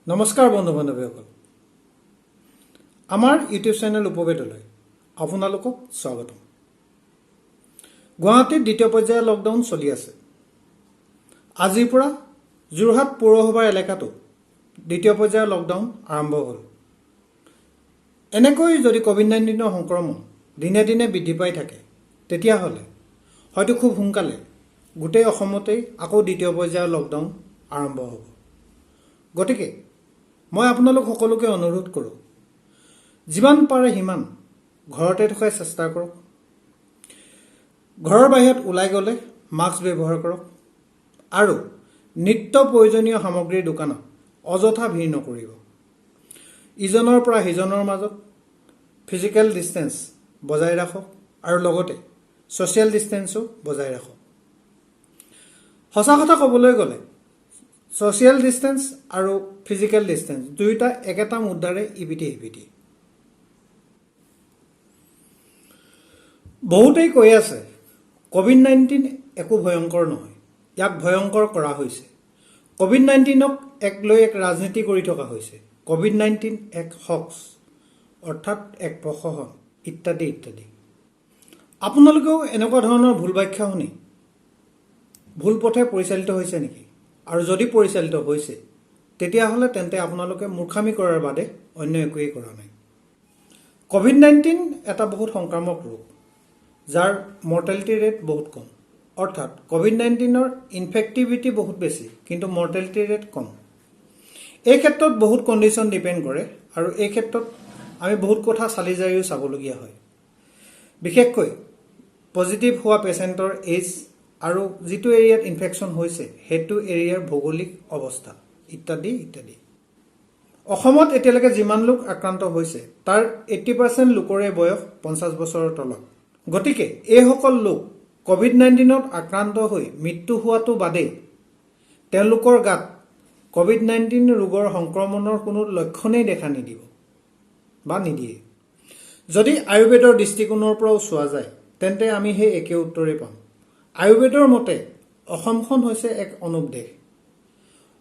নমস্কাৰ বন্ধু বান্ধৱীসকল আমাৰ ইউটিউব চেনেল উপবেদলৈ আপোনালোকক স্বাগতম গুৱাহাটীত দ্বিতীয় পৰ্যায়ৰ লকডাউন চলি আছে আজিৰ পৰা যোৰহাট পৌৰসভা এলেকাটো দ্বিতীয় পৰ্যায়ৰ লকডাউন আৰম্ভ হ'ল এনেকৈ যদি কোভিড-19 সংক্ৰমণ দিনে দিনে বৃদ্ধি পাই থাকে তেতিয়াহ'লে হয়তো খুব সোনকালে গোটেই অসমতেই আকৌ দ্বিতীয় পৰ্যায়ৰ লকডাউন আৰম্ভ হ'ব গতিকে মই আপোনালোক সকলোকে অনুৰোধ কৰোঁ যিমান পাৰে সিমান ঘৰতে থকাৰ চেষ্টা কৰক ঘৰৰ বাহিৰত ওলাই গ'লে মাস্ক ব্যৱহাৰ কৰক আৰু নিত্য প্ৰয়োজনীয় সামগ্ৰীৰ দোকানত অযথা ভিৰ নকৰিব ইজনৰ পৰা সিজনৰ মাজত ফিজিকেল ডিষ্টেন্স বজাই ৰাখক আৰু লগতে ছ'চিয়েল ডিষ্টেন্সো বজাই ৰাখক সঁচা কথা ক'বলৈ গ'লে ছ'চিয়েল ডিষ্টেন্স আৰু ফিজিকেল ডিষ্টেন্স দুয়োটা একেটা মুদ্ৰাৰে ইপিঠি সিপিঠি বহুতেই কৈ আছে কোভিড-19 একো ভয়ংকৰ নহয় ইয়াক ভয়ংকৰ কৰা হৈছে কোভিড-19ক এক লৈ এক ৰাজনীতি কৰি থকা হৈছে কোভিড-19 এক হক্স অৰ্থাৎ এক প্ৰহসন ইত্যাদি ইত্যাদি আপোনালোকেও এনেকুৱা ধৰণৰ ভুল ব্যাখ্যা শুনি ভুল পথে পৰিচালিত হৈছে নেকি আৰু যদি পৰিচালিত হৈছে তেতিয়াহ'লে তেন্তে আপোনালোকে মূৰ্খামি কৰাৰ বাদে অন্য একোৱেই কৰা নাই কোভিড-19 এটা বহুত সংক্ৰামক ৰোগ যাৰ মৰ্টেলিটি ৰেট বহুত কম অৰ্থাৎ কোভিড-19ৰ ইনফেক্টিভিটি বহুত বেছি কিন্তু মৰ্টেলিটি ৰেট কম এই ক্ষেত্ৰত বহুত কণ্ডিশ্যন ডিপেণ্ড কৰে আৰু এই ক্ষেত্ৰত আমি বহুত কথা চালি জাৰিও চাবলগীয়া হয় বিশেষকৈ পজিটিভ হোৱা পেচেণ্টৰ এজ আৰু যিটো এৰিয়াত ইনফেকশ্যন হৈছে সেইটো এৰিয়াৰ ভৌগোলিক অৱস্থা ইত্যাদি ইত্যাদি অসমত এতিয়ালৈকে যিমান লোক আক্ৰান্ত হৈছে তাৰ 80% লোকৰে বয়স 50 বছৰৰ তলত গতিকে এইসকল লোক কোভিড-19ত আক্ৰান্ত হৈ মৃত্যু হোৱাটো বাদেই তেওঁলোকৰ গাত কোভিড-19 ৰোগৰ সংক্ৰমণৰ কোনো লক্ষণেই দেখা নিদিব বা নিদিয়ে যদি আয়ুৰ্বেদৰ দৃষ্টিকোণৰ পৰাও চোৱা যায় তেন্তে আমি সেই একে উত্তৰেই পাম আয়ুৰ্বেদৰ মতে অসমখন হৈছে এক অনুপ দেশ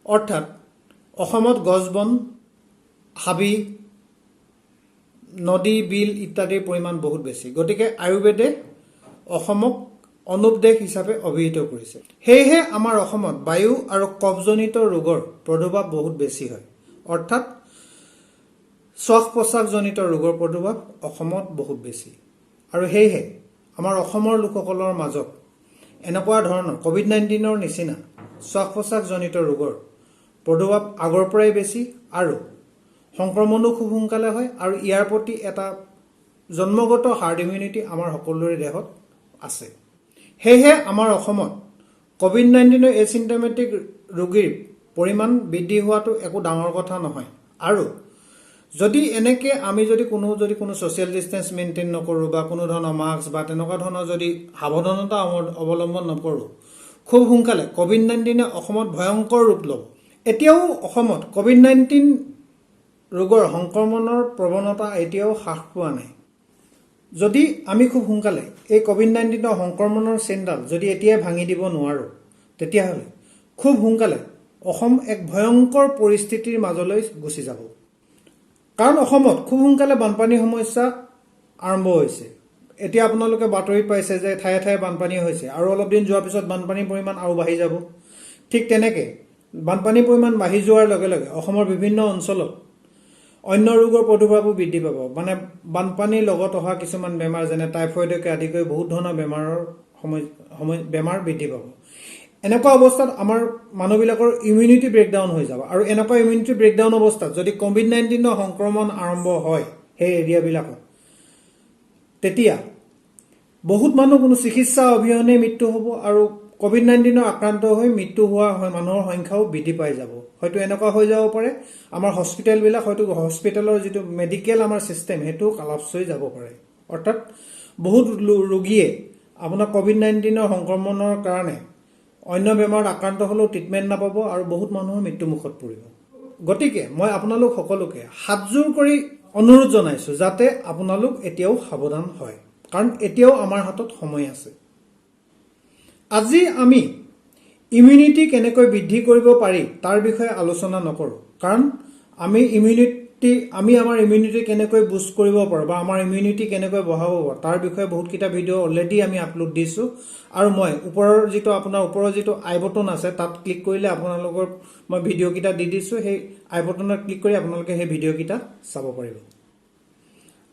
অৰ্থাৎ অসমত গছ-বন হাবি নদী বিল ইত্যাদিৰ পৰিমাণ বহুত বেছি গতিকে আয়ুৰ্বেদে অসমক অনুপ দেশ হিচাপে অভিহিত কৰিছে সেয়েহে আমাৰ অসমত বায়ু আৰু কফজনিত ৰোগৰ প্ৰাদুৰ্ভাৱ বহুত বেছি হয় অৰ্থাৎ শ্বাস-প্ৰশ্বাসজনিত ৰোগৰ প্ৰাদুৰ্ভাৱ অসমত বহুত বেছি আৰু সেয়েহে আমাৰ অসমৰ লোকসকলৰ মাজত এনেকুৱা ধৰণৰ কোভিড-19ৰ নিচিনা শ্বাস-প্ৰশ্বাসজনিত ৰোগৰ প্ৰাদুৰ্ভাৱ আগৰ পৰাই বেছি আৰু সংক্ৰমণো খুব সোনকালে হয় আৰু ইয়াৰ প্ৰতি এটা জন্মগত হাৰ্ড ইমিউনিটি আমাৰ সকলোৰে দেহত আছে সেয়েহে আমাৰ অসমত কোভিড-19ৰ এচিম্পটমেটিক ৰোগীৰ পৰিমাণ বৃদ্ধি হোৱাটো একো ডাঙৰ কথা নহয় আৰু যদি এনেকৈ আমি যদি কোনো ছ'চিয়েল ডিষ্টেন্স মেইনটেইন নকৰোঁ বা কোনো ধৰণৰ মাস্ক বা তেনেকুৱা ধৰণৰ যদি সাৱধানতা অৱলম্বন নকৰোঁ খুব সোনকালে কোভিড-19 অসমত ভয়ংকৰ ৰূপ ল'ব এতিয়াও অসমত কোভিড-19 ৰোগৰ সংক্ৰমণৰ প্ৰৱণতা এতিয়াও হ্ৰাস পোৱা নাই যদি আমি খুব সোনকালে এই কোভিড-19 সংক্ৰমণৰ চেইনডাল যদি এতিয়াই ভাঙি দিব নোৱাৰোঁ তেতিয়াহ'লে খুব সোনকালে অসম এক ভয়ংকৰ পৰিস্থিতিৰ মাজলৈ গুচি যাব কাৰণ অসমত খুব সোনকালে বানপানীৰ সমস্যা আৰম্ভ হৈছে এতিয়া আপোনালোকে বাতৰিত পাইছে যে ঠায়ে ঠায়ে বানপানী হৈছে আৰু অলপ দিন যোৱাৰ পিছত বানপানীৰ পৰিমাণ আৰু বাঢ়ি যাব ঠিক তেনেকৈ বানপানীৰ পৰিমাণ বাঢ়ি যোৱাৰ লগে লগে অসমৰ বিভিন্ন অঞ্চলত অন্য ৰোগৰ প্ৰাদুৰ্ভাৱো বৃদ্ধি পাব মানে বানপানীৰ লগত অহা কিছুমান বেমাৰ যেনে টাইফয়েডকে আদি কৰি বহুত ধৰণৰ বেমাৰ বৃদ্ধি পাব এনেকুৱা অৱস্থাত আমাৰ মানুহবিলাকৰ ইমিউনিটি ব্ৰেকডাউন হৈ যাব আৰু এনেকুৱা ইমিউনিটি ব্ৰেকডাউন অৱস্থাত যদি কোভিড-19 সংক্ৰমণ আৰম্ভ হয় সেই এৰিয়াবিলাকত তেতিয়া বহুত মানুহ কোনো চিকিৎসা অবিহনে মৃত্যু হ'ব আৰু কোভিড-19 আক্ৰান্ত হৈ মৃত্যু হোৱা মানুহৰ সংখ্যাও বৃদ্ধি পাই যাব হয়তো এনেকুৱা হৈ যাব পাৰে আমাৰ হস্পিটেলবিলাক হয়তো হস্পিটেলৰ যিটো মেডিকেল আমাৰ ছিষ্টেম সেইটো কলাপছ হৈ যাব পাৰে অৰ্থাৎ বহুত ৰোগীয়ে আপোনাৰ কোভিড-19 সংক্ৰমণৰ কাৰণে অন্য বেমাৰত আক্ৰান্ত হ'লেও ট্ৰিটমেণ্ট নাপাব আৰু বহুত মানুহৰ মৃত্যুমুখত পৰিব গতিকে মই আপোনালোক সকলোকে হাতজোৰ কৰি অনুৰোধ জনাইছোঁ যাতে আপোনালোক এতিয়াও সাৱধান হয় কাৰণ এতিয়াও আমাৰ হাতত সময় আছে আজি আমি ইমিউনিটি কেনেকৈ বৃদ্ধি কৰিব পাৰি তাৰ বিষয়ে আলোচনা নকৰোঁ কাৰণ আমি আমাৰ ইমিউনিটি কেনেকৈ বুষ্ট কৰিব পাৰোঁ বা আমাৰ ইমিউনিটি কেনেকৈ বঢ়াব পাৰোঁ তাৰ বিষয়ে বহুতকেইটা ভিডিঅ' অলৰেডি আমি আপলোড দিছোঁ আৰু মই ওপৰৰ যিটো আই বটন আছে তাত ক্লিক কৰিলে আপোনালোকৰ মই ভিডিঅ'কেইটা দি দিছোঁ সেই আই বটনত ক্লিক কৰি আপোনালোকে সেই ভিডিঅ'কেইটা চাব পাৰিব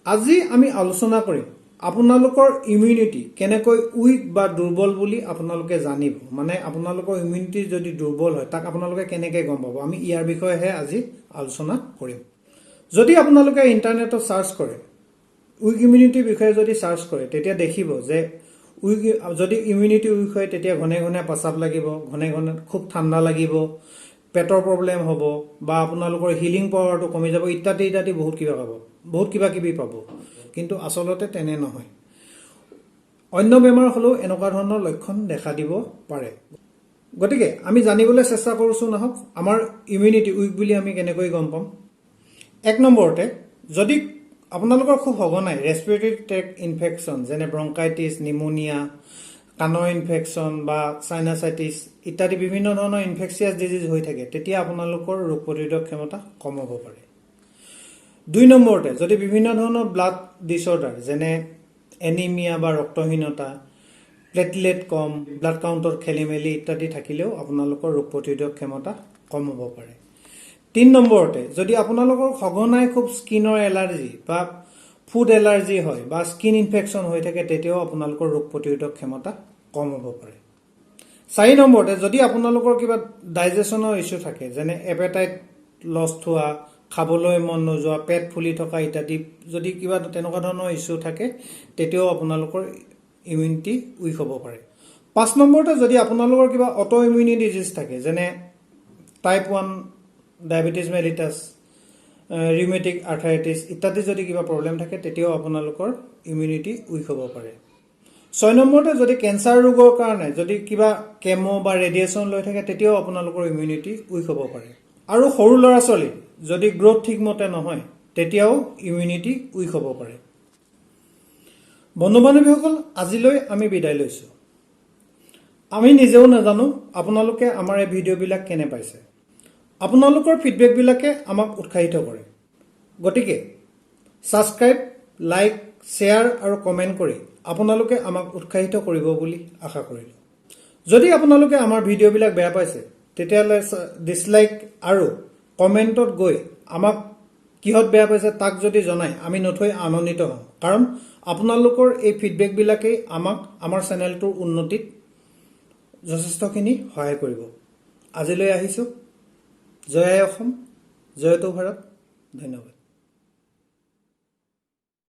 আজি আমি আলোচনা কৰিম আপোনালোকৰ ইমিউনিটি কেনেকৈ উইক বা দুৰ্বল বুলি আপোনালোকে জানিব মানে আপোনালোকৰ ইমিউনিটি যদি দুৰ্বল হয় তাক আপোনালোকে কেনেকৈ গম পাব আমি ইয়াৰ বিষয়েহে আজি আলোচনা কৰিম যদি আপোনালোকে ইণ্টাৰনেটত সাৰ্চ কৰে উইক ইমিউনিটিৰ বিষয়ে যদি সাৰ্চ কৰে তেতিয়া দেখিব যে যদি ইমিউনিটি উইক হয় তেতিয়া ঘনে ঘনে পেচাব লাগিব ঘনে ঘনে খুব ঠাণ্ডা লাগিব পেটৰ প্ৰব্লেম হ'ব বা আপোনালোকৰ হিলিং পাৱাৰটো কমি যাব ইত্যাদি ইত্যাদি বহুত কিবা কিবি পাব কিন্তু আচলতে তেনে নহয় অন্য বেমাৰ হলেও এনেকুৱা ধৰণৰ লক্ষণ দেখা দিব পাৰে গতিকে আমি জানিবলৈ চেষ্টা কৰিছো নহক আমাৰ ইমিউনিটি উইক বুলি আমি কেনেকৈ গম পাম এক নম্বৰতে যদি আপোনালোকৰ খুব সঘনাই ৰেস্পিৰেটৰী ট্ৰেক ইনফেকচন যেনে ব্ৰংকাইটিছ নিমোনিয়া কাণৰ ইনফেকচন বা সাইনাসাইটিছ ইত্যাদি বিভিন্ন ধৰণৰ ইনফেকচিয়াছ ডিজিজ হৈ থাকে তেতিয়া আপোনালোকৰ ৰোগ প্ৰতিৰোধক ক্ষমতা কম হ'ব পাৰে দুই নম্বৰতে যদি বিভিন্ন ধৰণৰ ব্লাড ডিসঅৰ্ডাৰ যেনে এনিমিয়া বা ৰক্তহীনতা প্লেটলেট কম ব্লাড কাউণ্টৰ খেলিমেলি ইত্যাদি থাকিলেও আপোনালোকৰ ৰোগ প্ৰতিৰোধক ক্ষমতা কম হ'ব পাৰে তিন নম্বৰতে যদি আপোনালোকৰ সঘনাই খুব স্কিনৰ এলাৰ্জি বা ফুড এলাৰ্জি হয় বা স্কিন ইনফেকচন হৈ থাকে তেতিয়াও আপোনালোকৰ ৰোগ প্ৰতিৰোধক ক্ষমতা কম হ'ব পাৰে চাৰি নম্বৰতে যদি আপোনালোকৰ কিবা ডাইজেশ্যনৰ ইছ্যু থাকে যেনে এপেটাইট লষ্ট হোৱা খাবলৈ মন নোযোৱা পেট ফুলি থকা ইত্যাদি যদি কিবা তেনেকুৱা ধৰণৰ ইছ্যু থাকে তেতিয়াও আপোনালোকৰ ইমিউনিটি উইক হ'ব পাৰে পাঁচ নম্বৰতে যদি আপোনালোকৰ কিবা অটো ইমিউনি ডিজিজ থাকে যেনে type 1 diabetes mellitus rheumatic arthritis ইত্যাদি যদি কিবা প্ৰব্লেম থাকে তেতিয়াও আপোনালোকৰ ইমিউনিটি উইক হ'ব পাৰে ছয় নম্বৰতে যদি কেঞ্চাৰ ৰোগৰ কাৰণে যদি কিবা কেমো বা ৰেডিয়েশ্যন লৈ থাকে তেতিয়াও আপোনালোকৰ ইমিউনিটি উইক হ'ব পাৰে আৰু সৰু ল'ৰা ছোৱালী যদি গ্ৰোথ ঠিকমতে নহয় তেতিয়াও ইমিউনিটি উইক হ'ব পাৰে বন্ধু বান্ধৱীসকল আজিলৈ আমি বিদায় লৈছো আমি নিজেও নাজানো আপোনালোকে আমাৰ এই ভিডিঅ'বিলাক কেনে পাইছে আপোনালোকৰ ফিডবেকবিলাকে আমাক উৎসাহিত কৰে গতিকে সাবস্ক্ৰাইব লাইক শ্বেয়াৰ আৰু কমেন্ট কৰি আপোনালোকে আমাক উৎসাহিত কৰিব বুলি আশা কৰিলো যদি আপোনালোকে আমাৰ ভিডিঅ'বিলাক বেয়া পাইছে তেতিয়াহ'লে ডিসলাইক আৰু কমেন্টত গৈ আমাক কিহত বেয়া পাইছে তাক যদি জনায় আমি নথৈ আনন্দিত হম কাৰণ আপোনালোকৰ এই ফিডবেকবিলাকেই আমাক আমাৰ চেনেলটোৰ উন্নতিত যথেষ্টখিনি সহায় কৰিব আজিলৈ আহিছো জয় অসম জয়তো ভাৰত ধন্যবাদ